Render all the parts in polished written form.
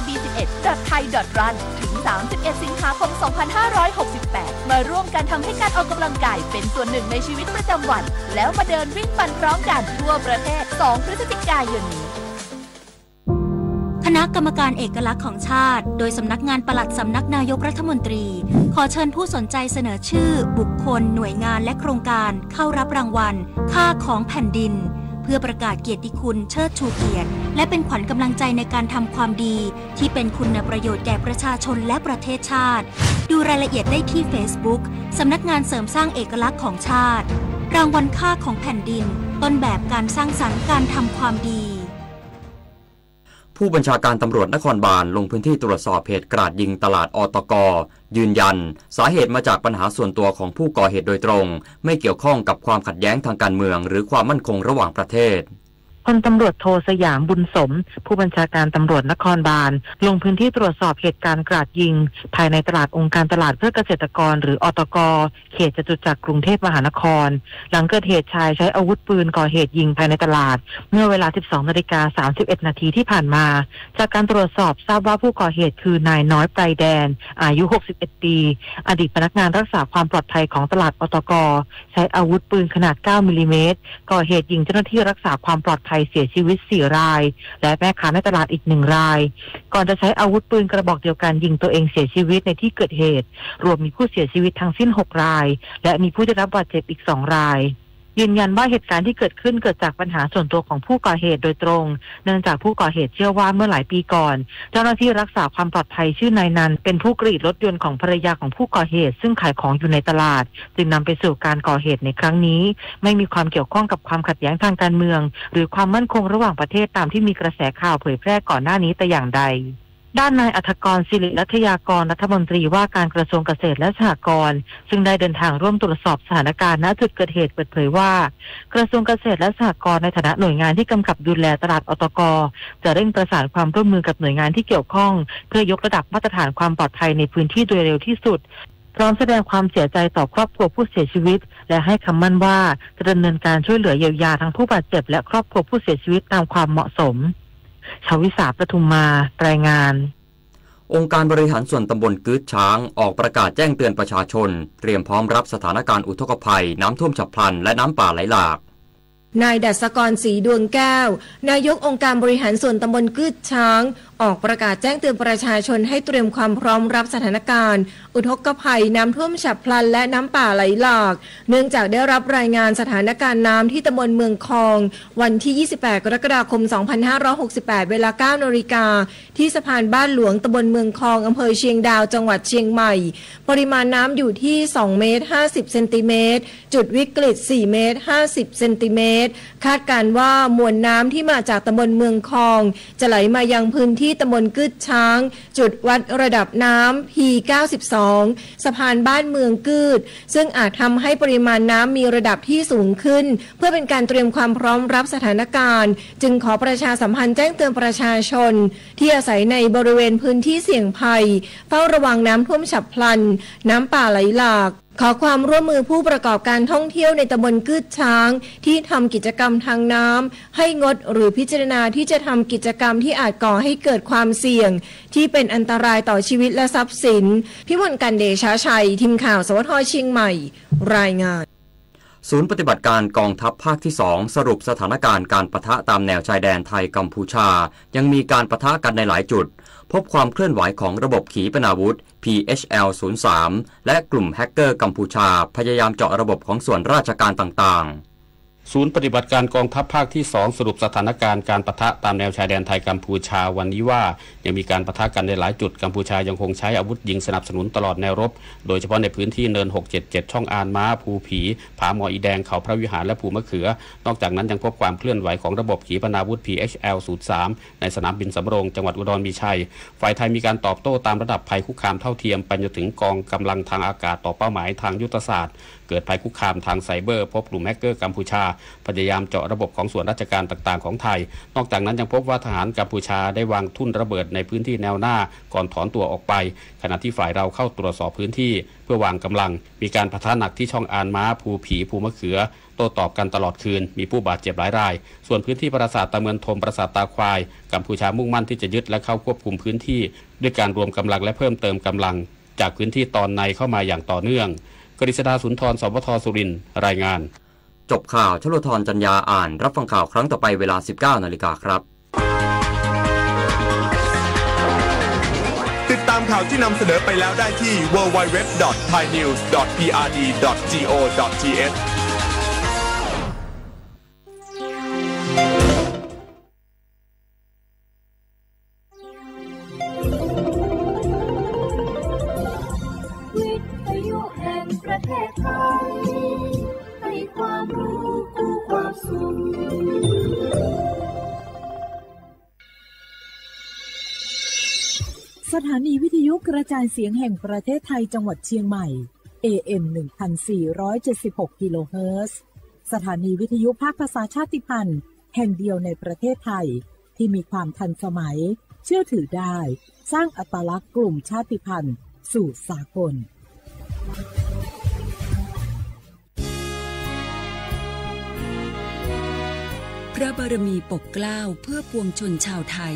www.b11.thai.run ถึง 31 สิงหาคม 2568 มาร่วมกันทำให้การออกกำลังกายเป็นส่วนหนึ่งในชีวิตประจำวันแล้วมาเดินวิ่งปั่นพร้อมกันทั่วประเทศ 2 พฤศจิกายนนี้คณะกรรมการเอกลักษณ์ของชาติโดยสำนักงานปลัดสำนักนายกรัฐมนตรีขอเชิญผู้สนใจเสนอชื่อบุคคลหน่วยงานและโครงการเข้ารับรางวัลค่าของแผ่นดินเพื่อประกาศเกียรติคุณเชิดชูเกียรติและเป็นขวัญกำลังใจในการทำความดีที่เป็นคุณประโยชน์แก่ประชาชนและประเทศชาติดูรายละเอียดได้ที่ Facebook สำนักงานเสริมสร้างเอกลักษณ์ของชาติรางวัลค่าของแผ่นดินต้นแบบการสร้างสรรค์การทำความดีผู้บัญชาการตำรวจนครบาลลงพื้นที่ตรวจสอบเหตุกราดยิงตลาดอตก.ยืนยันสาเหตุมาจากปัญหาส่วนตัวของผู้ก่อเหตุโดยตรงไม่เกี่ยวข้องกับความขัดแย้งทางการเมืองหรือความมั่นคงระหว่างประเทศพลตำรวจโทสยามบุญสมผู้บัญชาการตำรวจนครบาลลงพื้นที่ตรวจสอบเหตุการณ์กราดยิงภายในตลาดองค์การตลาดเพื่อเกษตรกรหรืออตก.เขตจตุจักรกรุงเทพมหานครหลังเกิดเหตุชายใช้อาวุธปืนก่อเหตุยิงภายในตลาดเมื่อเวลา 12:31 นาทีที่ผ่านมาจากการตรวจสอบทราบว่าผู้ก่อเหตุคือนายน้อยไพรแดนอายุ61ปีอดีตพนักงานรักษาความปลอดภัยของตลาดอตก.ใช้อาวุธปืนขนาด 9 มิลลิเมตรก่อเหตุยิงเจ้าหน้าที่รักษาความปลอดภัยเสียชีวิต4 รายและแม่ค้าในตลาดอีก1 รายก่อนจะใช้อาวุธปืนกระบอกเดียวกันยิงตัวเองเสียชีวิตในที่เกิดเหตุรวมมีผู้เสียชีวิตทั้งสิ้น6 รายและมีผู้ได้รับบาดเจ็บอีก2 รายยืนยันว่าเหตุการณ์ที่เกิดขึ้นเกิดจากปัญหาส่วนตัวของผู้ก่อเหตุโดยตรงเนื่องจากผู้ก่อเหตุเชื่อว่าเมื่อหลายปีก่อนเจ้าหน้าที่รักษาความปลอดภัยชื่อนายนันเป็นผู้กรีดรถยนต์ของภรรยาของผู้ก่อเหตุซึ่งขายของอยู่ในตลาดจึงนำไปสู่การก่อเหตุในครั้งนี้ไม่มีความเกี่ยวข้องกับความขัดแย้งทางการเมืองหรือความมั่นคงระหว่างประเทศตามที่มีกระแสข่าวเผยแพร่ก่อนหน้านี้แต่อย่างใดด้านนายอัธกรศิริรัตยากรรัฐมนตรีว่าการกระทรวงเกษตรและสหกรณ์ซึ่งได้เดินทางร่วมตรวจสอบสถานการณ์ณจุดเกิดเหตุเปิดเผยว่ากระทรวงเกษตรและสหกรณ์ในฐานะหน่วยงานที่กำกับดูแลตลาดอตก.จะเร่งประสานความร่วมมือกับหน่วยงานที่เกี่ยวข้องเพื่อยกระดับมาตรฐานความปลอดภัยในพื้นที่โดยเร็วที่สุดพร้อมแสดงความเสียใจต่อครอบครัวผู้เสียชีวิตและให้คำมั่นว่าจะดำเนินการช่วยเหลือเยียวยาทั้งผู้บาดเจ็บและครอบครัวผู้เสียชีวิตตามความเหมาะสมชวิสาปทุมมารายงานองค์การบริหารส่วนตำบลกืดช้างออกประกาศแจ้งเตือนประชาชนเตรียมพร้อมรับสถานการณ์อุทกภัยน้ำท่วมฉับพลันและน้ำป่าไหลหลากนายดัชกรศรีดวงแก้วนายกองค์การบริหารส่วนตำบลกืดช้างออกประกาศแจ้งเตือนประชาชนให้เตรียมความพร้อมรับสถานการณ์อุทกภัยน้ำท่วมฉับพลันและน้ำป่าไหลหลากเนื่องจากได้รับรายงานสถานการณ์น้ำที่ตำบลเมืองคองวันที่ 28 กรกฎาคม 2568 เวลา 9 นาฬิกาที่สะพานบ้านหลวงตำบลเมืองคองอำเภอเชียงดาวจังหวัดเชียงใหม่ปริมาณน้ำอยู่ที่ 2 เมตร 50 เซนติเมตรจุดวิกฤต 4 เมตร 50 เซนติเมตรคาดการณ์ว่ามวลน้ำที่มาจากตำบลเมืองคองจะไหลมายังพื้นที่ตำบลกืดช้างจุดวัดระดับน้ำ P92 สะพานบ้านเมืองกืดซึ่งอาจทำให้ปริมาณน้ำมีระดับที่สูงขึ้นเพื่อเป็นการเตรียมความพร้อมรับสถานการณ์จึงขอประชาสัมพันธ์แจ้งเตือนประชาชนที่อาศัยในบริเวณพื้นที่เสี่ยงภัยเฝ้าระวังน้ำท่วมฉับพลันน้ำป่าไหลหลากขอความร่วมมือผู้ประกอบการท่องเที่ยวในตำบลกืดช้างที่ทำกิจกรรมทางน้ำให้งดหรือพิจารณาที่จะทำกิจกรรมที่อาจก่อให้เกิดความเสี่ยงที่เป็นอันตรายต่อชีวิตและทรัพย์สินพิมลกันเดชาชัยทีมข่าวสวทเชียงใหม่รายงานศูนย์ปฏิบัติการกองทัพภาคที่2สรุปสถานการณ์การปะทะตามแนวชายแดนไทยกัมพูชายังมีการปะทะกันในหลายจุดพบความเคลื่อนไหวของระบบขีปนาวุธ PHL-03 และกลุ่มแฮกเกอร์กัมพูชาพยายามเจาะระบบของส่วนราชการต่างๆศูนย์ปฏิบัติการกองทัพภาคที่2สรุปสถานการณ์การปะทะตามแนวชายแดนไทยกัมพูชาวันนี้ว่ายังมีการปะทะกันในหลายจุดกัมพูชายังคงใช้อาวุธยิงสนับสนุนตลอดแนวรบโดยเฉพาะในพื้นที่เนิน677ช่องอานม้าภูผีผาหมออีแดงเขาพระวิหารและภูมะเขือนอกจากนั้นยังพบความเคลื่อนไหวของระบบขีปนาวุธ PHL-03 ในสนามบินสำโรงจังหวัดอุดรมีชัยฝ่ายไทยมีการตอบโต้ตามระดับภัยคุกคามเท่าเทียมไปจนถึงกองกำลังทางอากาศต่อเป้าหมายทางยุทธศาสตร์เกิดภัยคุกคามทางไซเบอร์พบกลุ่มแฮกเกอร์กัมพูชา พยายามเจาะระบบของส่วนราชการต่างๆของไทยนอกจากนั้นยังพบว่าทหารกัมพูชาได้วางทุ่นระเบิดในพื้นที่แนวหน้าก่อนถอนตัวออกไปขณะที่ฝ่ายเราเข้าตรวจสอบพื้นที่เพื่อวางกำลังมีการปะทะหนักที่ช่องอานม้าภูผีภูมะเขือโต้ตอบกันตลอดคืนมีผู้บาดเจ็บหลายรายส่วนพื้นที่ปราสาทตะเมือนทมปราสาทตาควายกัมพูชามุ่งมั่นที่จะยึดและเข้าควบคุมพื้นที่ด้วยการรวมกำลังและเพิ่มเติมกำลังจากพื้นที่ตอนในเข้ามาอย่างต่อเนื่องกฤษดาสุนทร สวท สุรินทร์รายงานจบข่าวชโลธรจัญญาอ่านรับฟังข่าวครั้งต่อไปเวลา 19 นาฬิกาครับติดตามข่าวที่นำเสนอไปแล้วได้ที่ www.thainews.prd.go.thประเทศไทยให้ความรู้คู่ความสุขสถานีวิทยุกระจายเสียงแห่งประเทศไทยจังหวัดเชียงใหม่ AM 1476 กิโลเฮิรตซ์สถานีวิทยุภาคภาษาชาติพันธุ์แห่งเดียวในประเทศไทยที่มีความทันสมัยเชื่อถือได้สร้างอัตลักษณ์กลุ่มชาติพันธุ์สู่สากลพระบารมีปกเกล้าเพื่อปวงชนชาวไทย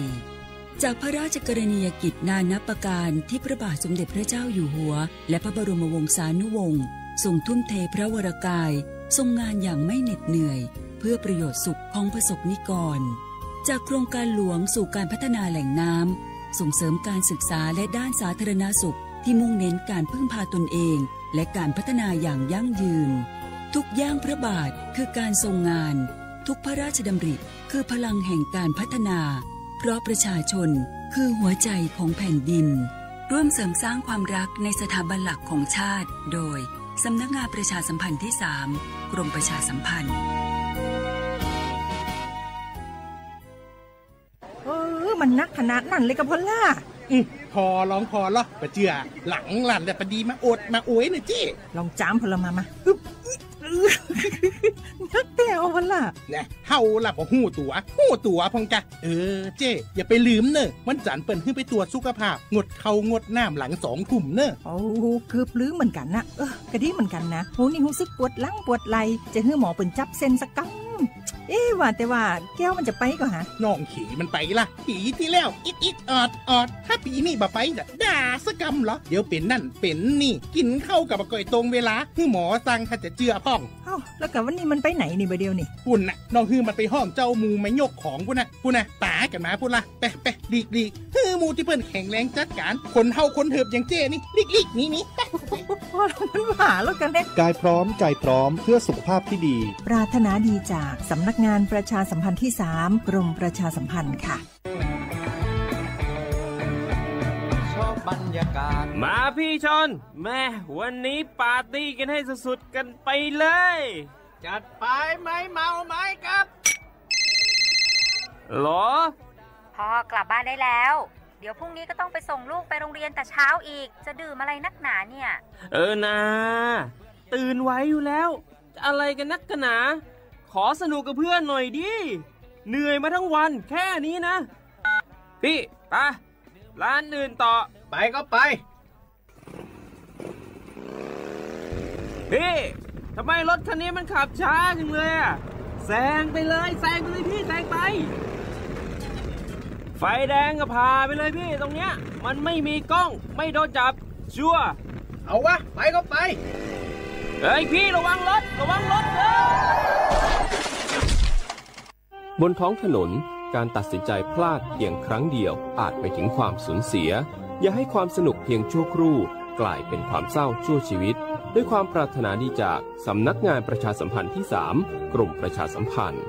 จากพระราชกรณียกิจนานับประการที่พระบาทสมเด็จพระเจ้าอยู่หัวและพระบรมวงศานุวงศ์ทรงทุ่มเทพระวรกายทรงงานอย่างไม่เหน็ดเหนื่อยเพื่อประโยชน์สุขของประสบนิกรจากโครงการหลวงสู่การพัฒนาแหล่งน้ำส่งเสริมการศึกษาและด้านสาธารณสุขที่มุ่งเน้นการพึ่งพาตนเองและการพัฒนาอย่างยั่งยืนทุกย่างพระบาทคือการทรงงานทุกพระราชดำริคือพลังแห่งการพัฒนาเพราะประชาชนคือหัวใจของแผ่นดินร่วมเสริมสร้างความรักในสถาบันหลักของชาติโดยสำนักงานประชาสัมพันธ์ที่ 3 กรมประชาสัมพันธ์มันนักขนาดนั้นเลยกับพ่อล่ะพอลองพอเหรอปะเจือหลังหลันแต่ปะดีมาอดมาโอยน่ะจี้ลองจ้ามพลมานักแต่เอาวันล่ะเนี่ยเฮาล่ะบ่ฮู้ตัวพงกะเจ้อย่าไปลืมเนอะวันจันทร์เปิ้นขึ้นไปตรวจสุขภาพงดเข้างดน้ำหลัง2 ทุ่มเนอะโอ้เกือบลืมเหมือนกันนะก็ดีเหมือนกันนะโหนี่รู้สึกปวดหลังปวดไหล่จะให้หมอเปิ้นจับเส้นสักกั๊ว่าแต่ว่าแก้วมันจะไปก็ฮะน้องขี่มันไปล่ะปีที่แล้วอิดออดถ้าปีนี้บ่ไปด่าสกำเหรอเดี๋ยวเป็นนั่นเป็นนี่กินเข้ากับก่อยตรงเวลาให้หมอสั่งถ้าจะเจือพ่องแล้วกับวันนี้มันไปไหนนี่บ่เดียวนี่ปุ่นน่ะน้องฮือมันไปห้องเจ้ามูไม่ยกของปุ่นน่ะตากันมาปุ่นล่ะไปลีกฮือมูที่เปิ้นแข็งแรงจัดการคนเฮาคนเถิบอย่างเจ้นี่ลีกนี่พอมันหาแล้วกันเด้กายพร้อมใจพร้อมเพื่อสุขภาพที่ดีปรารถนาดีจากสำนักงานประชาสัมพันธ์ที่ 3 กรมประชาสัมพันธ์ค่ะมาพี่ชนแม่วันนี้ปาร์ตี้กันให้สุดๆกันไปเลยจัดไปไหมเมาไหมครับหรอพ่อกลับบ้านได้แล้วเดี๋ยวพรุ่งนี้ก็ต้องไปส่งลูกไปโรงเรียนแต่เช้าอีกจะดื่มอะไรนักหนาเนี่ยนะตื่นไว้อยู่แล้วจะอะไรกันนักกันหนาขอสนุกกับเพื่อนหน่อยดิเหนื่อยมาทั้งวันแค่นี้นะพี่ไปร้านอื่นต่อไปก็ไปพี่ทำไมรถคันนี้มันขับช้าจังเลยอ่ะแซงไปเลยพี่แซงไปไฟแดงก็พาไปเลยพี่ตรงเนี้ยมันไม่มีกล้องไม่โดนจับชัวร์เอาวะไปก็ไปเฮ้ยพี่ระวังรถบนท้องถนนการตัดสินใจพลาดเพียงครั้งเดียวอาจไปถึงความสูญเสียอย่าให้ความสนุกเพียงชั่วครู่กลายเป็นความเศร้าชั่วชีวิตด้วยความปรารถนาดีจากสำนักงานประชาสัมพันธ์ที่ 3 กรมประชาสัมพันธ์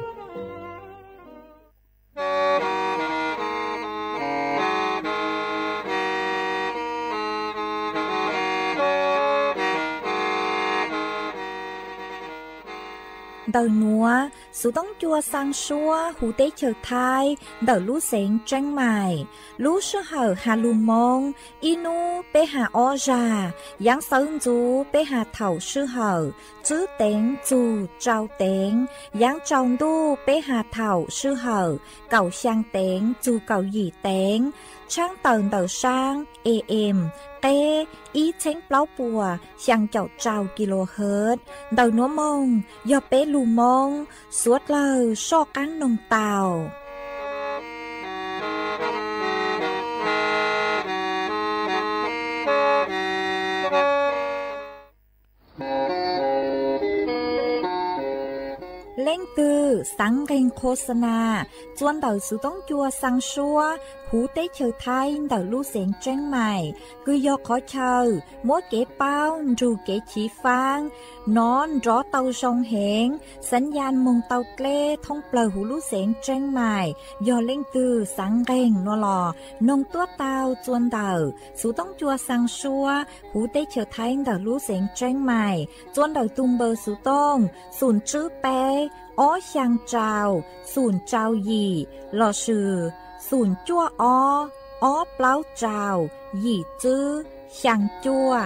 đầu núa số tông chua sang xua hú tế chờ thai đầu lú xén tranh mài lú sư hở hà lù mông inu bê hà o già giáng sơn chú bê hà thảo sư hở chứ tên chú trao tên giáng tròn đu bê hà thảo sư hở cầu sang tên chú cầu gì tên trang tờn đầu sang em tê ý chén plau bùa sang chậu trào kHz đầu núa mông do bế lù mông suốt lời so cán nông tàu lên từ sáng ghenโฆษณาจวนđầu sự tống chua sang xua hú tế chờ thay đầu lưu xén tranh mày cứ do khó chờ mỗi kế bao dù kế chỉ phang nón rõ tàu sông hẹn sánh gian mông tàu lê thông plờ hú lưu xén tranh mày do lên từ sáng ghen nó lò nông tua tàu chวนđầu sự tống chua sang xua hú tế chờ thay đầu lưu xén tranh mày chวนđầu tung bờ sự tông sùn chữ bé ó sang trào sùn trào gì lò sử sùn chua ó plau trào gì chữ sang chua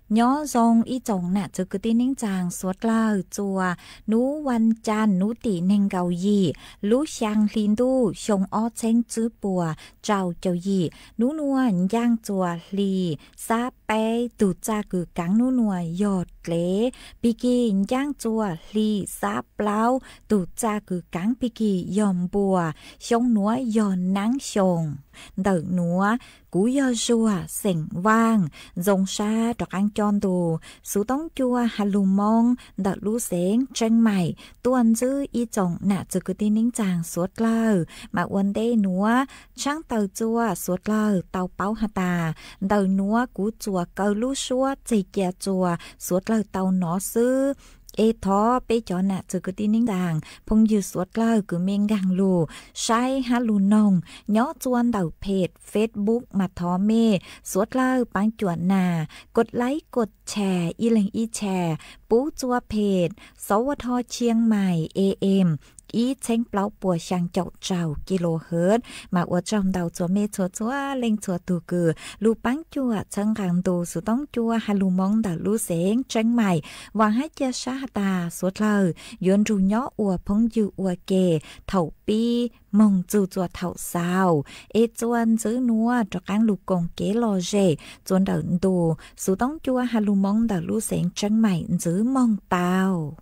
nhớ dòng ý chồng nè chứ cứ tin nín chàng suốt lời chùa nú văn chan nú tỷ nên gầu gì lú sang linh đu sông ó chén chữ bùa trào châu gì nú nuông giang chùa lì sa bé tụ cha cứ cắn nú nuông giọt lệ biki giang chùa lì sa plau tụ cha cứ cắn biki yom bùa sông núa giòn nắng sông đợt núa cú do chùa sỉnh vang dòng xa trọc ăn tròn tù sú tống chua hà lù mông đợt lú xén tranh mày tuần dư y chồng nạ chứ cứ tin nín chàng suốt lờ mà vấn đề núa trắng tàu chua suốt lờ tàu báo hà tà đợt núa cú chùa cầu lú xua chỉ kia chùa suốt lờ tàu nó sư ê thó bê cho nạ chứ cứ tin nín chàng phong dư suốt lờ cứ miên găng lù sai hà lù nông nhó chuan đầu page Facebook mà thó mê suốt lờ bán chuẩn nàกดไลค์กดแชร์อีเล็งอีแชร์ปูจัวเพจสวทเชียงใหม่ AM ý chén plau bùa sang chậu trào kHz mà ở trong đầu chùa mê chùa lên chùa tù cử lù bán chùa chân càng tù sự tống chùa hà lù mong đảo lù xén tranh mày và hai chia xa tà suốt lời dọn rù nhó ua phong dư ua kề thầu pi mong chù chùa thầu sao ê chuan giữ núa cho cán lù công kế lo rề chuan đảo tù sự tống chùa hà lù mong đảo lù xén tranh mày giữ mong tàu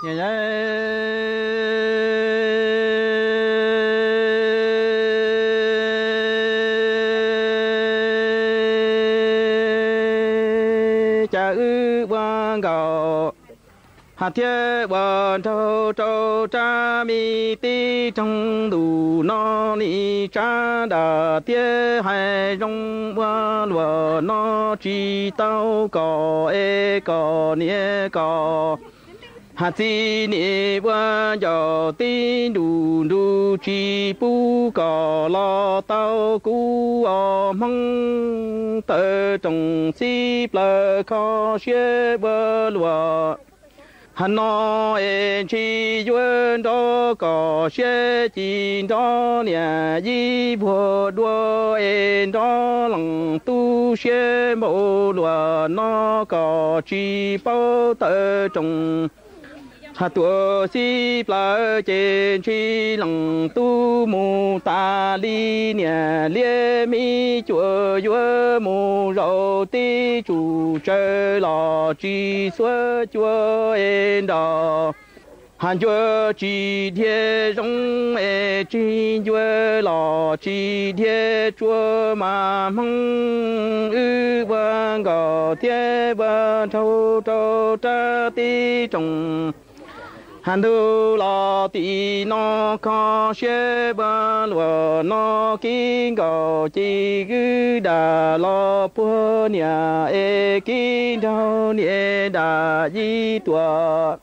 dạ dạ cha ư quan cầu hạt thiết quan châu châu cha mi ti trong đủ no ni cha đà thiết hai trong quan lúa no chi tao cò e cò nia cò hạt chi nị qua giò tin đủ đủ chi pu cò lo tao cu o măng tơ trồng si plơ kho xe bơ lúa hắn no en chi yuan đó cò xe chi đó nhà di bùa đua en đó lòng tu xe mộ lúa no cò chi bao tơ trồng hạt tua si pla trên chi lòng tu mù ta li nhà lia mi chùa vua mù rau ti chủ chơi lò chi xua chùa en đò hàn chùa chi thiên rong e chi chùa lò chi thiên chùa mà mong ư vang gò thiên vang thâu thâu cha ti trồng hàn thu lo ti no kho xe ba lúa no kinh cầu chi cứ đà lo pua nhà e kinh đâu nhẹ đà di tua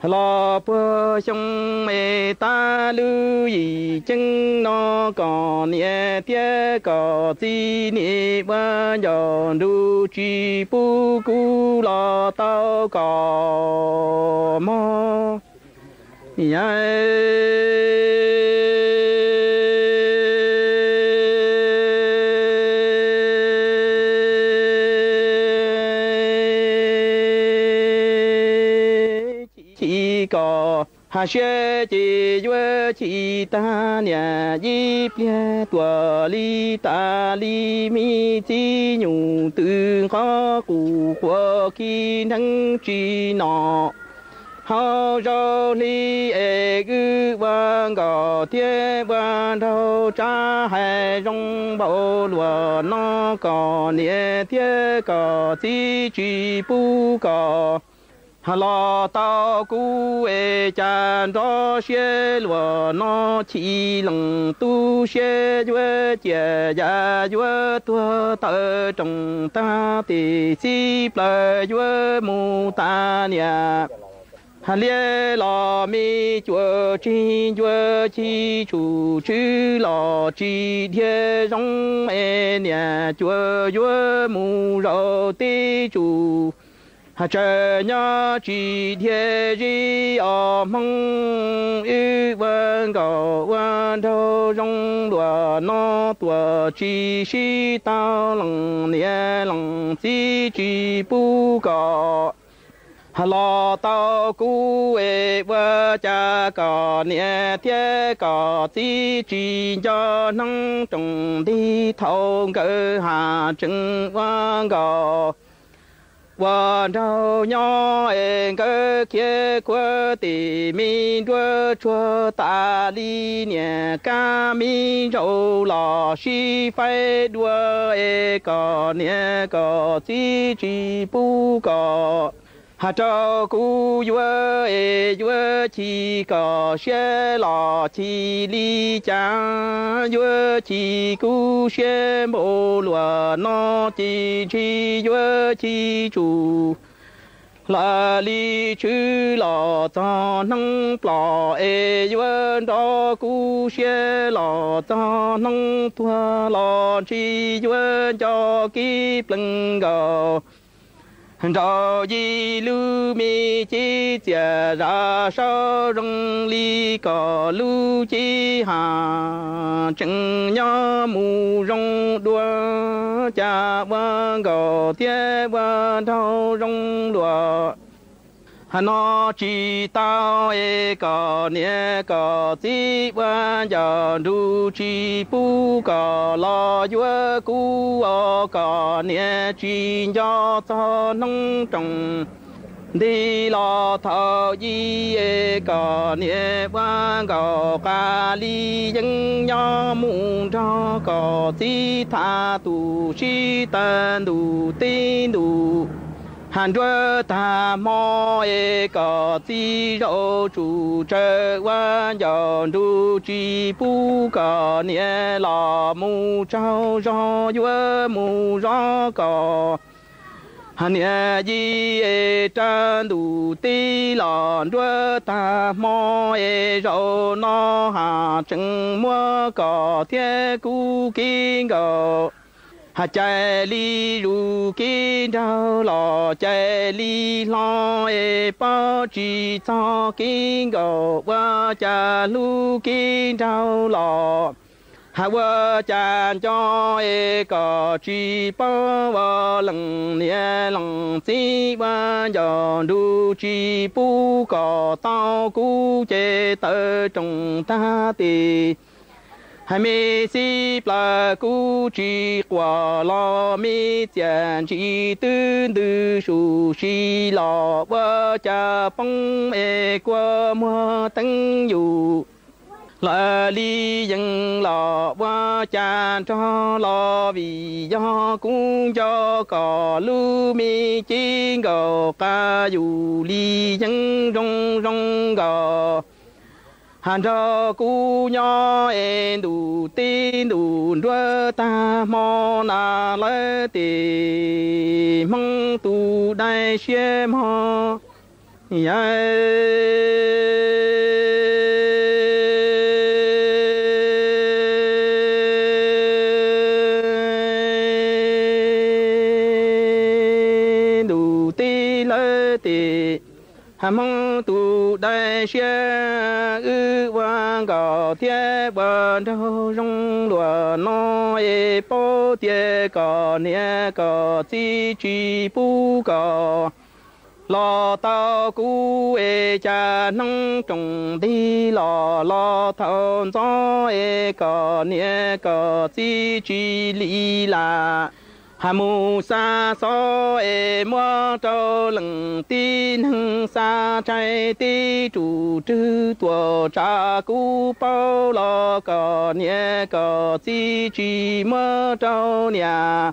lo bơ sông mê ta lưu ý chân nó còn nhẹ tiếc có gì nhẹ ba giờ đu chi bu cu lo tao có mò chỉ có hà xe chỉ vừa chỉ ta nhà dịp nhà tua li ta li mi chỉ nhung từ khó cụ của khi nắng chỉ nọ hao rau li e gu vang gò tie vang đâu cha hai rong bao lúa nó có nhẹ tie có chỉ bu có hà lo tao cú e chan đó xe lúa nó chỉ lằng tu xe vừa chia ya vừa tua tơ trong ta thì xí bờ vừa mu ta nhà hà lia lo mi chúa chi chủ chữ lo chi thiên rong e nhà chúa chúa mu rau tê chủ hà trời nhớ chi thiên ri ở mong ư vân cầu vân thâu rong đùa nó tua chi si tao lằng nia lằng chi bu cò hà lo tao cú e vợ cha có nhẹ thế có chỉ cho năng trồng đi thâu cơ hà trứng vang gò và đâu nhỏ em cơ kia qua tì mi đua chua ta li nhẹ ca mi râu lò si phải đua e có nhẹ có chỉ bu có hà trâu cú vua e vua chỉ có xe lò chỉ li cha vua chỉ cú xe bộ lúa nó chỉ vua chỉ chủ là li chữ lò cho năng plò e vua đó cú xe lò cho năng tua lò chỉ vua cho kí pleng gò rồi gì lưu mi chỉ chia ra sao rong li có lưu chỉ hà chừng nhớ mù rong đua cha vang gò tie vang thâu rong đua hà nó chỉ tao e có nhẹ có chỉ vang giờ du chỉ bu có lo vua cú có nhẹ chỉ cho nông trồng đi lo thọ gì e có nhẹ vang gò ca li dân nhỏ mùng cho có chỉ tha tu chỉ tan tu tin tu hàn đua ta mò e có chỉ rau chủ trợ quan giòn du chỉ bu có nhẹ lò mu trâu rau vua mu rau có hàn nhẹ gì e trăn du tì lò đua ta mò e rau nó hà chừng mua có thiết cú kinh gò hà chạy li ru kinh đau lò chạy li lo e bao chỉ cho kinh gò qua cha lu kinh đau lò hà qua cha cho e có chỉ bao vào lần nhẹ lần chỉ qua giờ du chỉ bu có tao cú chế tơ trong ta tì hai mi si pla cu chi qua lo mi tian chi tư tư su si lo wa cha pong e qua mua tăng yu la li dân lo wa cha cho lo vì do cũng cho có lu mi chi gò ca yu li dân rong rong gò hàn cho cú nhỏ em đủ tin đủ đua ta mò na lẽ tì mong tu đại xe mò đủ tí lỡ tí hà mong tu đại xe ư vang gạo thiết bờ đâu rong lúa nó e bao tiệt cỏ nè cỏ chi bu cỏ lo tao cú e cha nông trồng đi lo thôn gió e cỏ nè cỏ chi lý là hà mù sa so e mua trâu lừng tin hưng sa trái ti chủ trư tua cha cú bao lo cỏ nhẹ cỏ chi mua trâu nhà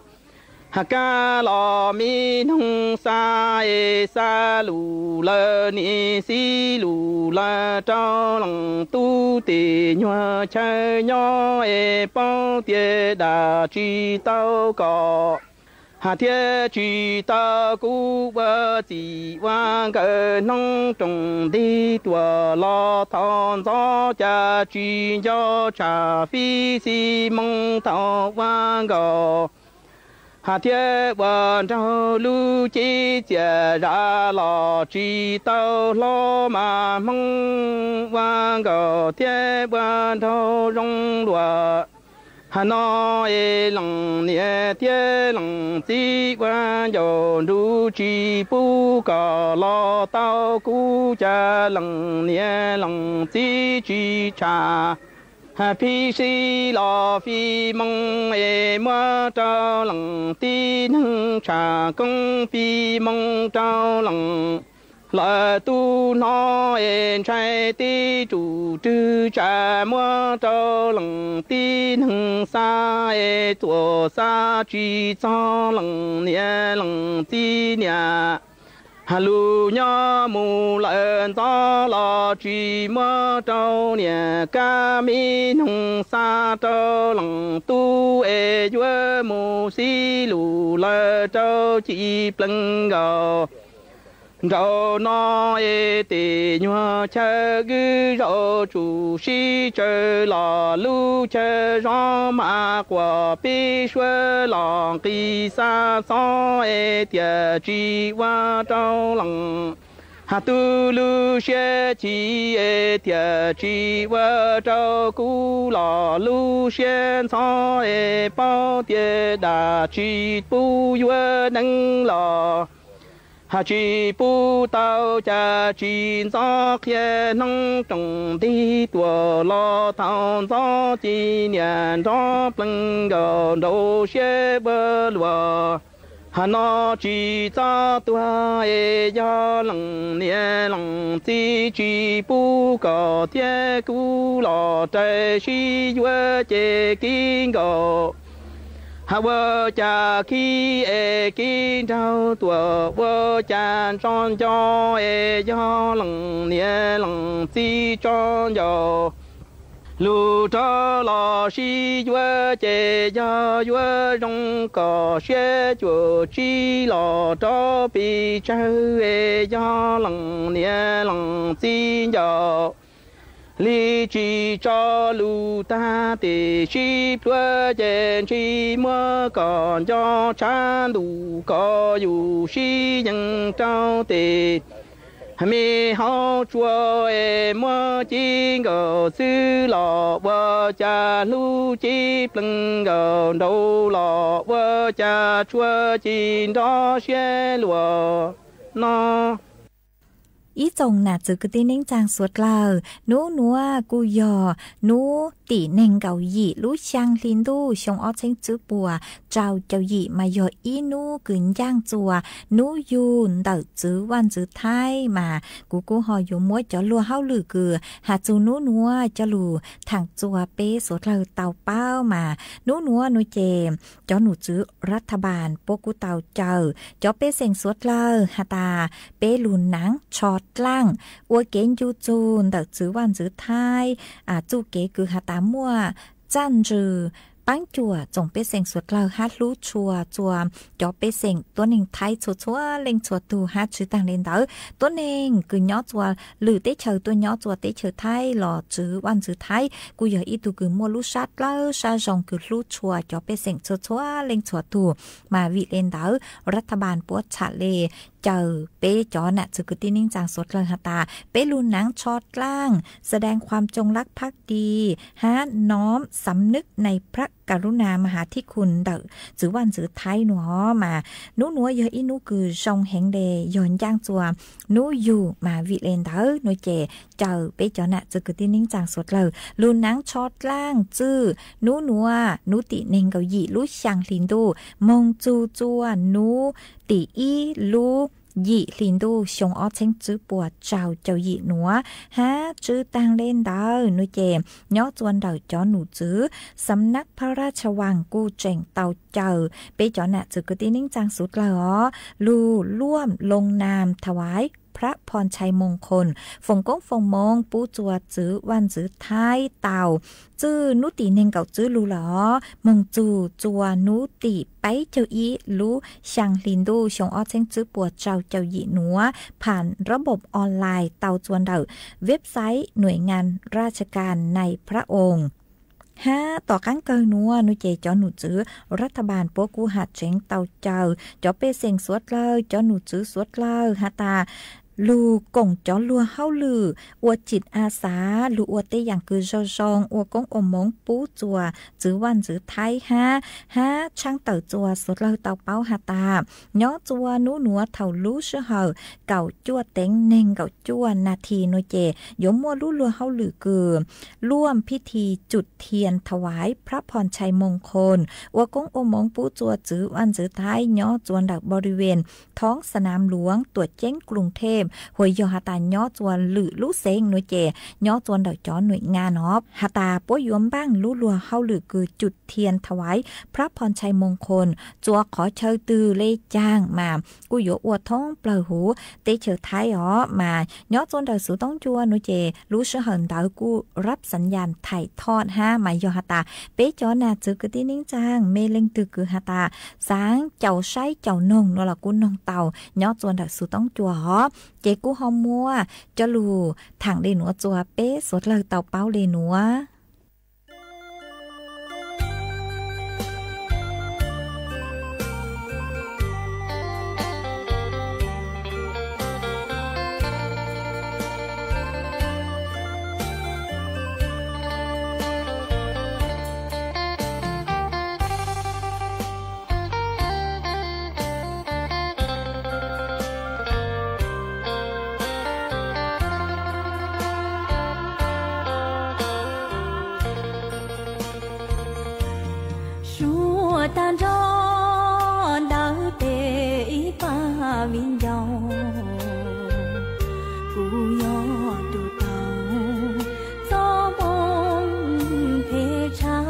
hà ca lo mi hưng sa e sa lù lơ ni si lù la trâu lừng tu tì nhua chơi nhỏ e bao tiệt đà chi tao cỏ hà thiết chỉ ta cú bơ chỉ vang cờ nông trồng đi tua lo thon gió cha chỉ cho cha phi si mong thọ vang gò hà thiết bờ trâu lu chi chia ra lo chỉ tao lo mà mong vang gò thiết bờ trâu rong lúa hà nội lòng nhẹ thiên lòng chỉ quan dầu du chi bu cỏ lo tao cú cha lòng nhẹ lòng chỉ cha hà phi si lo phi mong mua trao lòng tin hưng cha công phi mong trao lòng là tu nó em trai ti chủ trư cha mua trâu lòng tin hưng xa e tua xa chi cho lòng nhẹ lòng ti nhà hà lu nhỏ mù lợn gió lo chi mua trâu nhẹ ca mi hưng xa trâu lòng tu e vua mù si lù lơ trâu chi pleng gò rau nó e tê nhua chơi gư rau chủ si chơi lò lu chơi rau mà quả pi xuôi lòng kỳ sa so e tiệt chi hoa trâu lòng hà tu lu xe chi e tiệt chi hoa trâu cú lò lu xe so e bao tiệt đà chi bu vua nâng lò hà chi bu tao cha chi gió kia nông trồng đi tua lo thao gió chi nhàn gió pleng gò đầu xe bơ lúa hà nó chi gió tua e gió lằng nhẹ lằng chi bu cỏ thiên cú lò trái chi vua chê kinh gò hà vợ cha khi e kinh trao tua vợ cha tròn cho e gió lằng nhẹ lằng chi tròn gió lù cho lò si vợ chê gió vợ rong cỏ xe chùa chi lò cho bị trao e gió lằng nhẹ lằng chi gió lý chỉ cho lu ta để ship tua trên chi mưa còn cho cha đủ có dù si nhân trao để mi hao chua e mưa chi ngờ sư lò vợ cha lu chi pleng ngờ đâu lò vợ cha chua chi đó xe lùa nó ý chồng nà chữ cái tin chàng suốt lờ nú núa cu yò nú tỉ nền gạo dị lú sang linh đu xong ở trên chữ bùa trao chào dị mà yò ý nú cứng giang chùa nú yun đỡ chữ văn chữ thái mà cú họ dùng muối cho lúa hao lử cửa hạt chù nú núa cho lù thằng chùa bê suốt lờ tàu bao mà nú núa nú chè cho nụ chữรัฐบาลพวกกูเต่าเจอcho bê sen suốt lờ hạt ta bê lùn nắng chọt lăng uo kiến du chun đỡ chữ văn chữ thái chú kế cứ hạt tá mua chân trừ ปังจั่วจงไปเสียงสวดเราฮัดรู้ชัวจัวจ่อไปเสียงตัวหนึ่งไทยชัวเล็งชัวตูฮัดชื่อต่างเล่นเต๋อตัวหนึ่งคือย้อจัวหรือเตเชอตัวย้อจัวเตเชอไทยหล่อจื้อวันจื้อไทยกูอยากอีตูคือมัวรู้ชัดแล้วชาจงคือรู้ชัวจ่อไปเสียงชัวเล็งชัวตูมาวิเล่นเต๋อรัฐบาลปวดฉะเลเจอเป้จอน่ะจะกตินิ่งจางสดเลยฮะตาเป้ลูนหนังชอดล่างแสดงความจงรักภักดีฮะน้อมสำนึกในพระกรุณามหาธิคุณเดอจือวันจือไทยหนัวมานู้นัวเยอะอีนู้คือจงแห่งเดย้อนย่างจัวนู้อยู่มาวิเลนเดอนู้เจเจอเป้จอน่ะจะกตินิ่งจางสดเลยลูนหนังชอดล่างจื้อนู้นัวนู้ติเนงเกาหยีรู้ช่างลินดูมงจูจัวนู้ตีอีรู้ยีลินดูชงอ้อเชงจื้อปวดเจ้ายีหนัวฮะจื้อตังเล่นดาวนุเจย้อจวนดาวจอหนูจื้อสำนักพระราชวังกูเจงเตาเจ้าไปจอน่ะจื้อกตินิ่งจางสุดเลยอ๋อลูร่วมลงนามถวายพระพรชัยมงคลฝงก้งฝงมงปูจัวจื้อวันจื้อท้ายเต่าจื้อนุติเนงเก่าจื้อลูหลอมงจูจัวนุติไปเจ้าอีลูช่างลินดูชงอ้อเชงจื้อปวดเจ้าหยีหนัวผ่านระบบออนไลน์เต่าจวนเดาเว็บไซต์หน่วยงานราชการในพระองค์ต่อกันเกินนัวนุเจจอหนูจื้อรัฐบาลปัวกูหัดเจงเตาเจ้าจอเปเสียงสวดเล่าจอหนูจื้อสวดเล่าฮะตาลูกงจอลัวเฮาลืออวดจิตอาสาลูอวดเตอย่างคือจอจองอวดกงอมงปูจัวจื้อวันจื้อไทยฮะช่างเต่าจัวสดเล่าเต่าเป้าฮาตาย้อจัวนูหนัวเท่ารู้ชื่อเฮาเก่าจัวเต็งเน่งเก่าจัวนาทีโนเจยมมัวลู่ลัวเฮาลือเกือร่วมพิธีจุดเทียนถวายพระพรชัยมงคลอวดกงอมงปูจัวจื้อวันจื้อไทยย้อจวนดักบริเวณท้องสนามหลวงตรวจเจ้งกรุงเทพหวยยอหาตาย้อจวนหรือลู่เซงหน่วยเจย้อจวนดอกจอหน่วยงานฮอบหาตาป้วยยมบ้างลู่ลัวเฮาหรือคือจุดเทียนถวายพระพรชัยมงคลจัวขอเชิญตือเล่จ้างมากูโยอวดท้องเปล่าหูเตเฉอท้ายอ๋อมาย้อจวนดอกสูต้องจัวหน่วยเจรู้เชื่อเหินดาวกูรับสัญญาณถ่ายทอดมายอหาตาเป๊จอนาจือกะตินิ่งจ้างเมเล็งตือคือหาตาสางเจ้าไส้เจ้านงนละกูนงเต่าย้อจวนดอกสูต้องจัวฮอเจกูฮอมัวจะลูถังเลหนัวจัวเป๊สดเลยเต่าเป้าเลหนัวtan gió đã tê ba vinh dầu cú gió tu tàu gió bông phê cha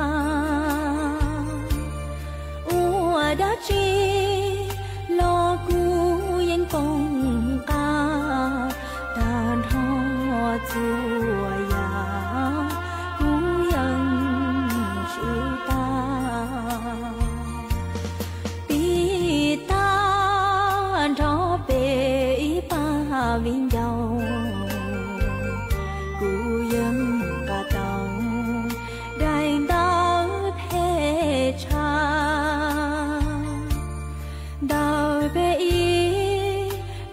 ua đã chi lo cú yên công ca tan ho chua ya cú yên chịu ta cho bể ba vinh dầu cú dân cả tàu đại đau thế cha đau bể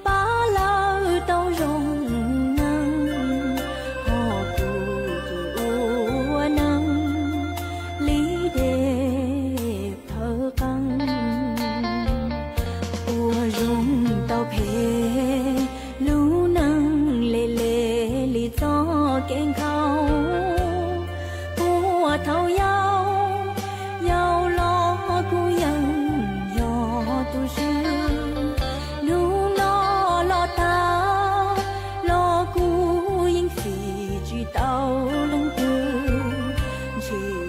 ba lao tàu rồng nâng họ cú chịu nâng lý đẹp thơ căng tàu phê lú nâng lê lê lì gió keng khâu bùa thâu yao lo cu dân yo tu sư lú lo ta lo cu yên phì truy tàu lưng tư chiều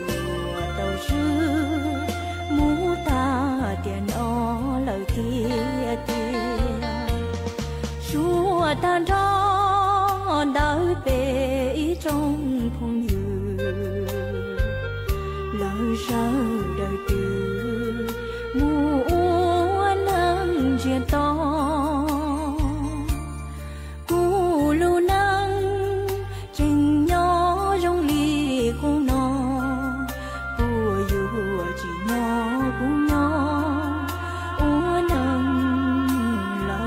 tàu sư mu ta tiền ó lời kia chúa tan gió đau bể trong phong dừa lời sao đời từ mùa nắng chia to cù lu nắng chừng nhỏ trong ly không no bùa dù chỉ nhỏ cũng nhỏ ua nắng lo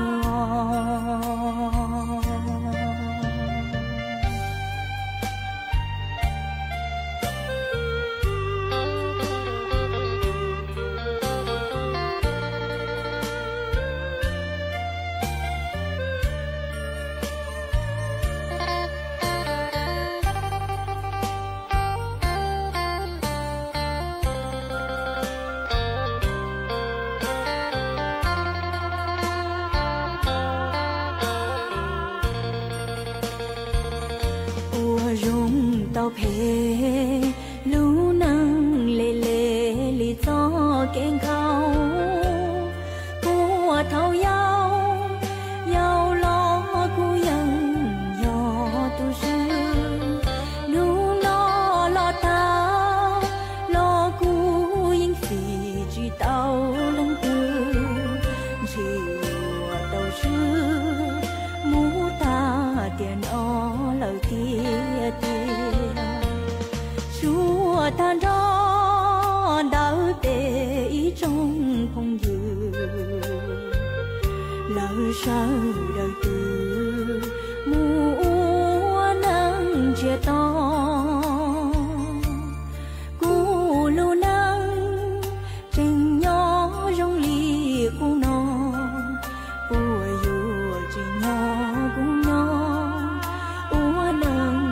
tao phê lũ nắng lê lê lì gió keng khao của thâu yao yao lo cu yang yo tu sư lũ nó lo tao lo cu yên phi chỉ tao lăng tư chỉ tao sư mu ta tiền ó lời tia tia chúa than đó đau tê ý trong phong dự lỡ sao đời từ mùa nắng chia to cù lu nắng chừng nhỏ trong ly cũng no bùa dù chỉ nhỏ cũng nhỏ ua nắng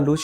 รู้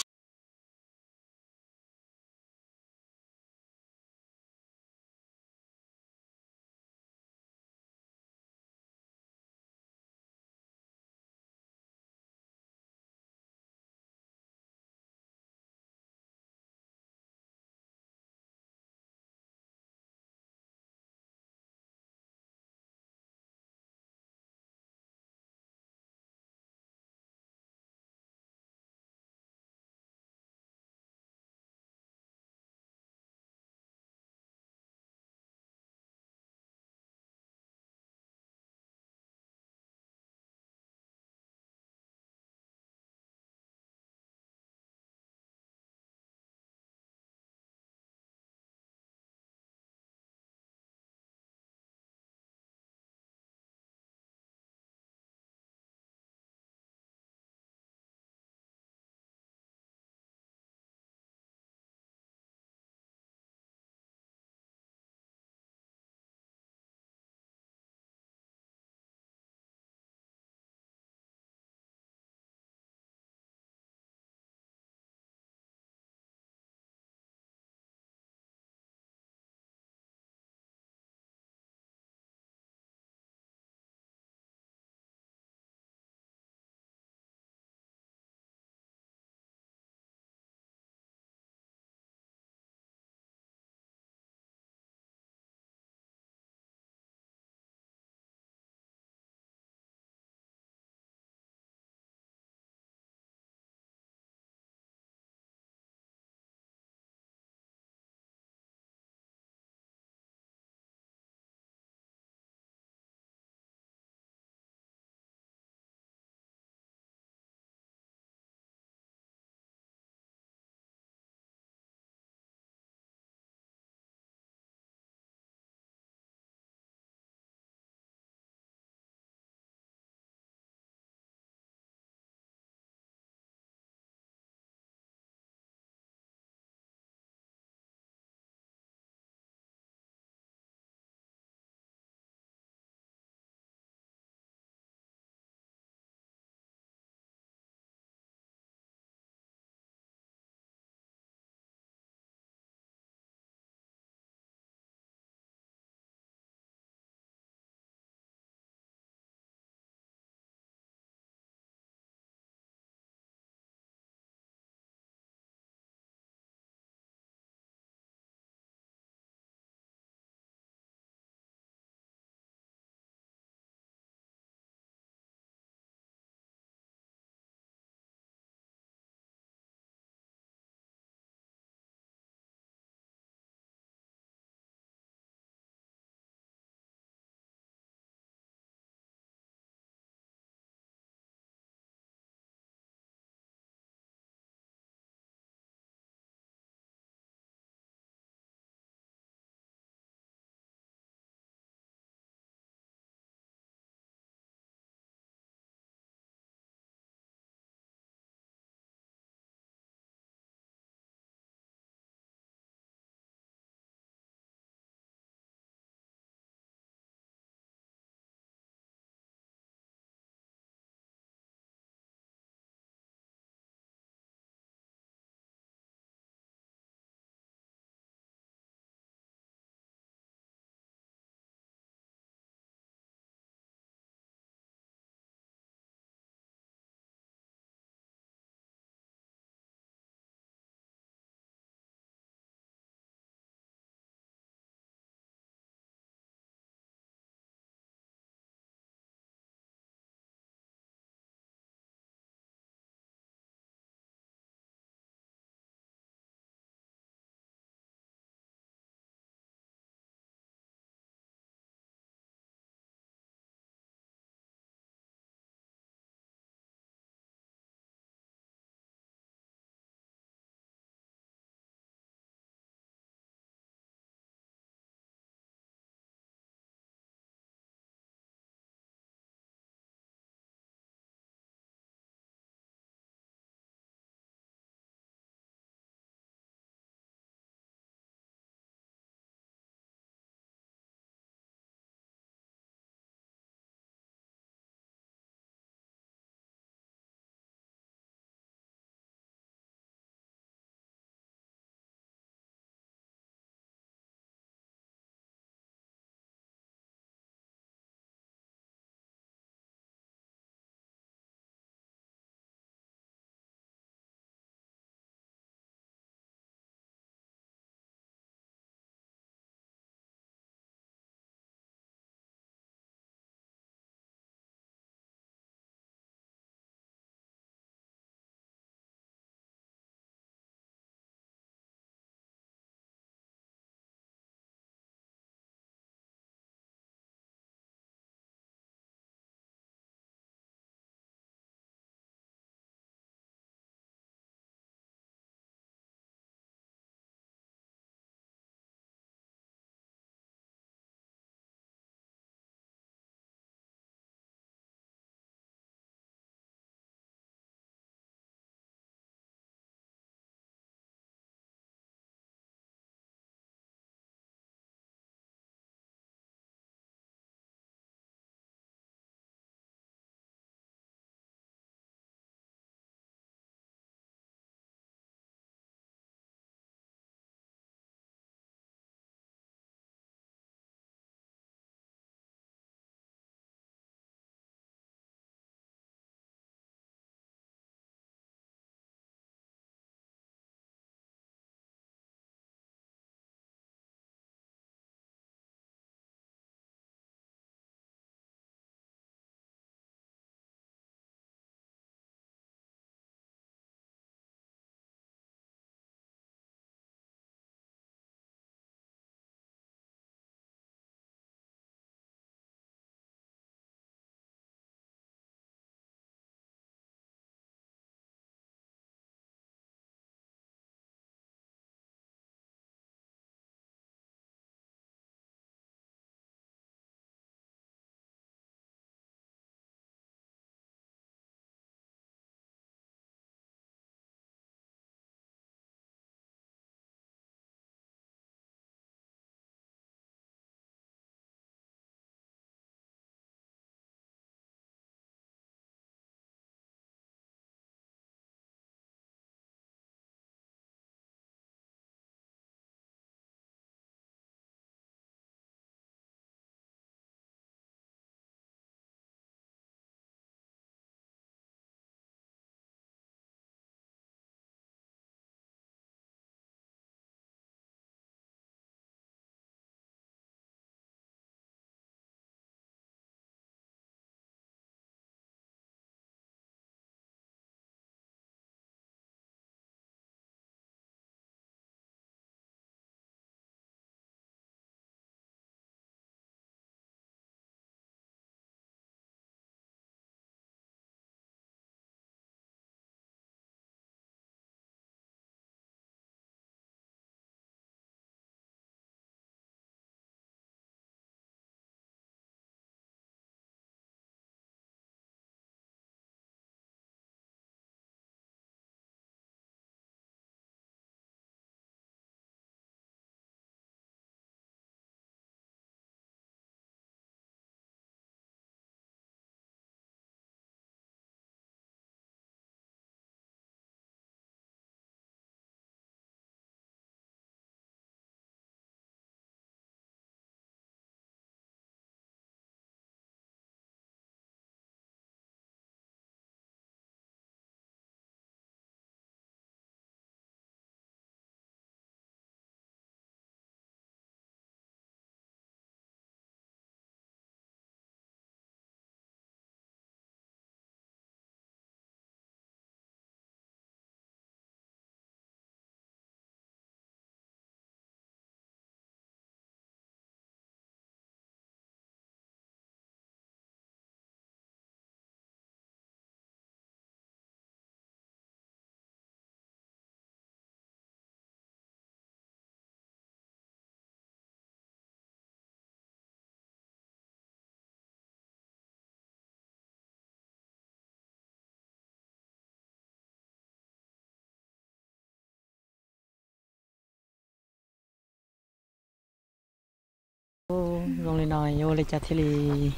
gong lên nói vô lấy chặt thế li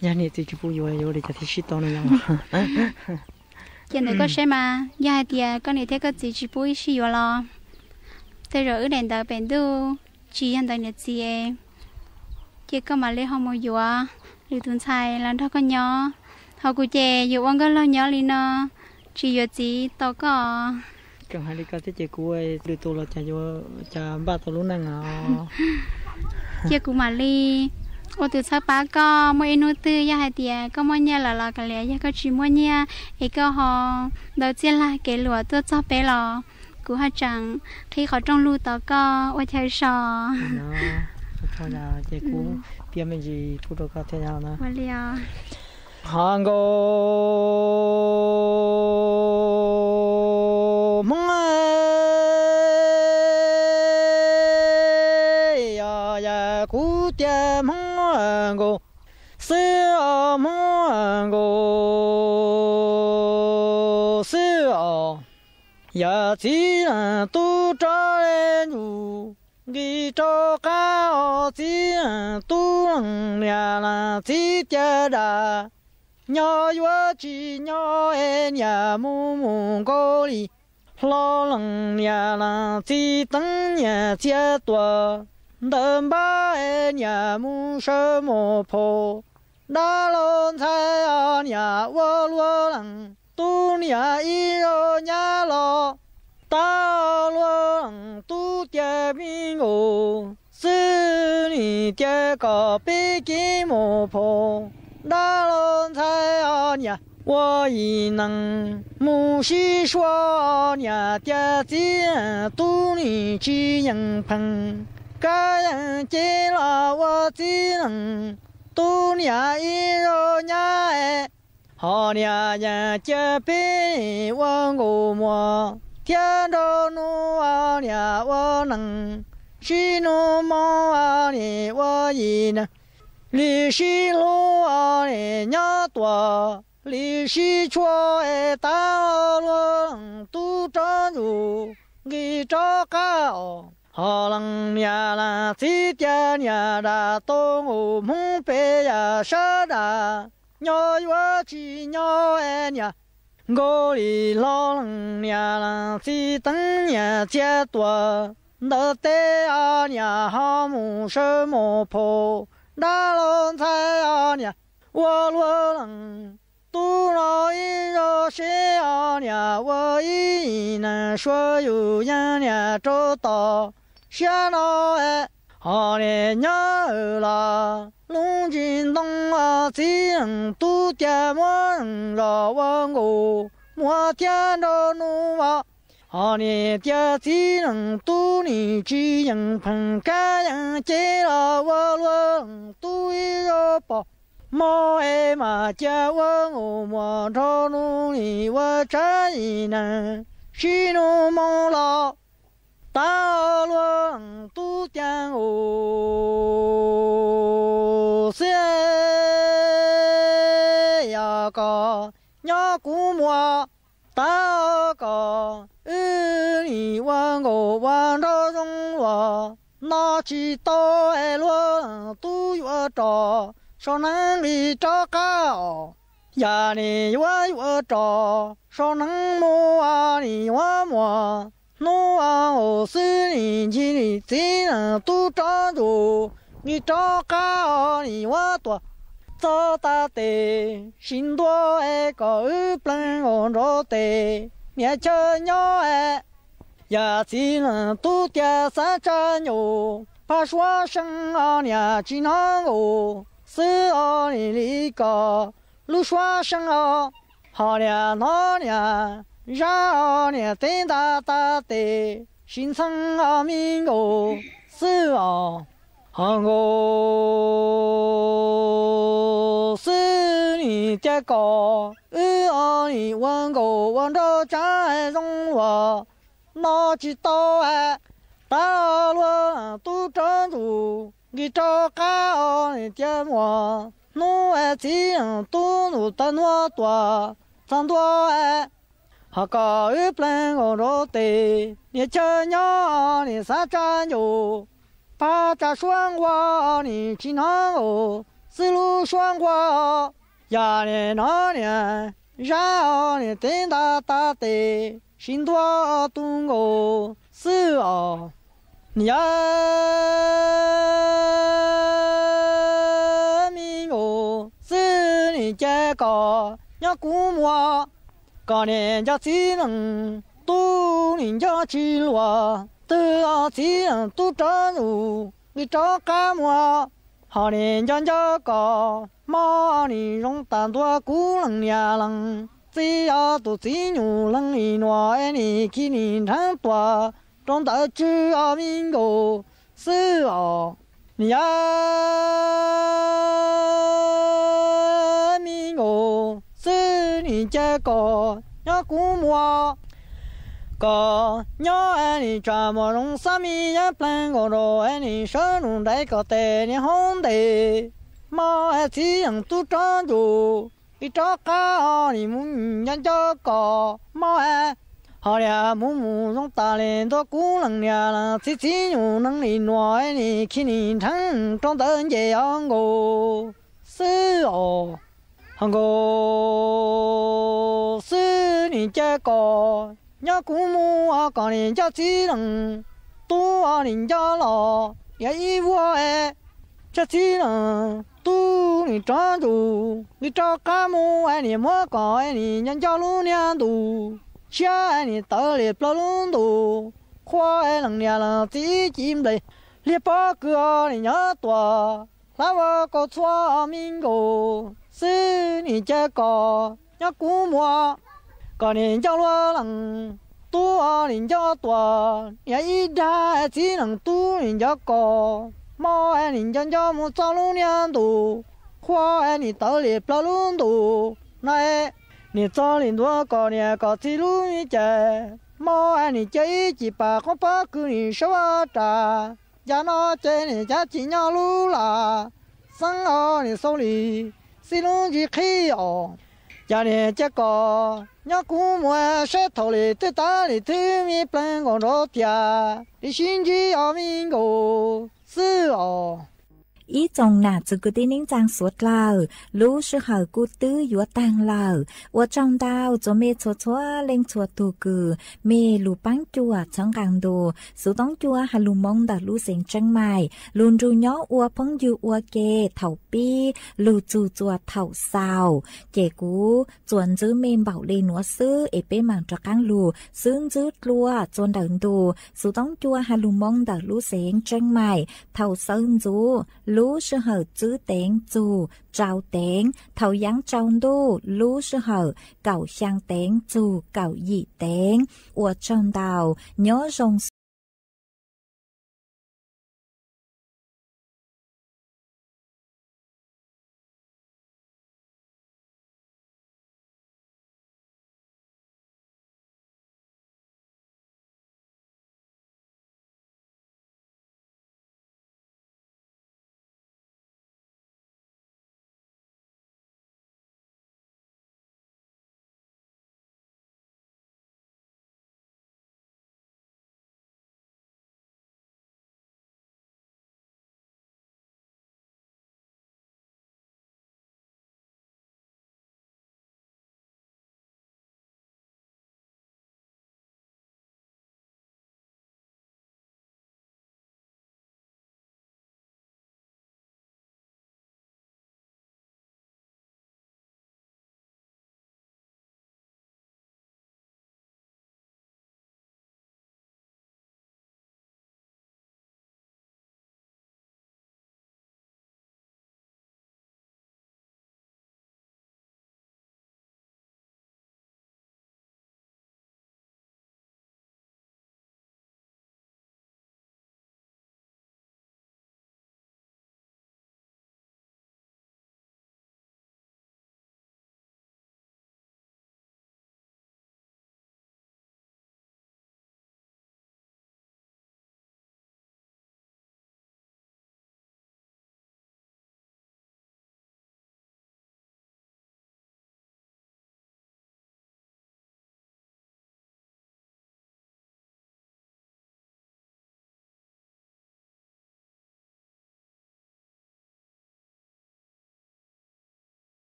nhà này thì chỉ phụ vô lấy chặt thế shit to nữa chuyện này có xem mà nhà thì con này thấy có gì chỉ phụ shit vô lo thế rồi đến đó bên đó chỉ ăn đó nhiệt gì chỉ có mà lấy không mua vô đi tuần sai làm thôi con nhỏ họ cụ chè vô ăn cái lo nhỏ li nó chỉ vô gì to có trong hai đứa con thích chơi cuối đưa tôi là cha ba tôi luôn năng chơi cụ mà li ô từ sau ba có mỗi nô tư ya hai tia có mỗi nhà là cái lẽ ya có chỉ mỗi nhà ấy có họ đầu tiên là cái lúa tôi cho bé lò cụ hai chẳng thì họ trong lưu tao có ô chơi sò thôi là chơi cũ tiêm mình gì phụ đồ có thế nào nữa Hàn Quốc mong ya cú tia mong Hàn Quốc xưa mong Hàn Quốc xưa ya chỉ là tu cho lên đủ đi cho cao chỉ tu nhà là chỉ cha đà nhỏ yếu chỉ nhỏ em nhà mu mu cô đi lo lắng nhà là chỉ tận nhà chia tua đầm ba em nhà mu sơ mồ phô đã lon thay nhà vô lo lắng tu nhà yêu nhà lo ta lo tu tia mi ngô sư ni tia có bi kim mồ phô đã lon thay nhà我已能母系说nhà tia chỉ tu ni chỉ nhân phần cái nhân chỉ là 我只能tu nhà yêu nhà họ nhà nhà tia bi 我我么天道路啊，呀，我能；西路梦啊，你我也能；离西路啊，你伢多；离西错的大路都站住，给找高。好人呀啦，几天呀啦，东吴梦北呀啥的，鸟我去鸟哎呀。我里老人家啦，只等年节多，那得啊年好木什么破，那老菜啊年我老人，都老一着谁啊年我一能说有人年找到，想到哎，好年年儿啦。龙井东啊，只能都点么人让我莫天着怒啊，好你爹只能都你只能碰干人接了我论都一个包，莫爱嘛叫我莫着怒你我这一能是怒梦了。大乱都点哦，谁呀个呀姑妈大个，你问我问着中我，拿起刀来乱都越找，说能力找高，呀你越找，说能摸啊你我摸。侬啊，我是你的亲人都长住，你长高你我多，早大的心多哎个本我着的，年轻鸟哎，呀亲人都点三站牛，怕说声啊年纪难我，是啊你那个路说声啊，好年那年。然年等大大的心存阿弥陀是啊，我是你的歌，你问我问着战中我，哪知道哎，大路都站住，你找高你点我，努爱情都努得诺多，长多哎。họ có ướp lên ngô rô tê, nè chơi nhỏ nè xa cha nhô, 把家双花你去哪哦？丝路双花呀年那年，然后你等大大的，心多动哦，是哦，你呀咪哦，是你这个呀姑母，个年家只能都人家去了。tự chỉ tu trấn u vì cho cá mua họ nên cho có mà ni rong tàn tua cú lăng nhà lăng chỉ tu chỉ nhu lăng ni noa ni khi ni thang tua trong ta chữ ở mình go sư ở nhà mình go sư ni chơi có nhớ cú mua có nhớ anh cha mò rong sa mi nhớ plan có rồi anh sợ nung đại có tệ ni hôn tệ mà anh chỉ rằng tu trơn dù đi cho cá anh muốn nhận cho có mà anh họ nhà muốn rong ta lên đó cú lăng nhà là chỉ nhung năng đi nói anh khi ni thắng trong tận về ông ngô sư ồ ông ngô sư ni chơi có nhớ cũ mua còn nên cho chỉ rằng tu nên cho lo vậy vua cho chỉ rằng tu nên cho đủ nên cho cá mua nên mua có nên nhân cho luôn nha đủ cha nên tớ liệp lo luôn đủ khoa lần nhà là chỉ chim đây liệp bao cửa nên nhớ tòa lá vợ có xóa mình go sư nên chơi có nhớ cũ mua còn nên cho lo lằng tu nên cho tua ya ít ra chỉ năng tu nên cho có mà nên cho một số luôn nha tu khoa nên tao liệp lo luôn tu này nên cho nên tua có nhà có chỉ luôn như thế mà nên chơi chỉ bà không bắt cứ nên sao trả ya nó chơi nên cha chỉ nhau luôn là sang ở nên sau này xin luôn chỉ khi ở ya nên chắc có nhớ cũ mua sẽ thầu lì tới ta lì thứ mi plan còn đó tia đi xin chỉ ở mình go sư ở ý trong nà chỉ có tin những trang suốt lao lũ sư hở cú tư yếu tăng lao ở trong đào cho mẹ chua chua lên chua tu cử mẹ lũ bánh chua trong càng đồ số tông chua hà lũ mong đã lũ sinh chân mày luôn ru nhỏ ua phong yu ua kê thầu pi lũ chu chua thầu sao kể cú chuẩn giữ mềm bảo lên núa sư ế bê mảng cho càng lũ xương giữ lúa chuẩn đợn đồ số tông chua hà lũ mong đã lũ sinh chân mày thầu sơn du lũ sư hở chữ tiếng dù trao tiếng thầu giáng trong đô lũ sư hở cậu sang tiếng dù cậu dị tiếng ở trong đào nhớ rong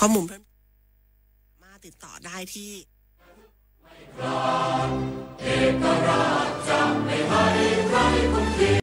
ข้อมูลเพิ่มมาติดต่อได้ที่เอกราชจะไม่ให้ใครคง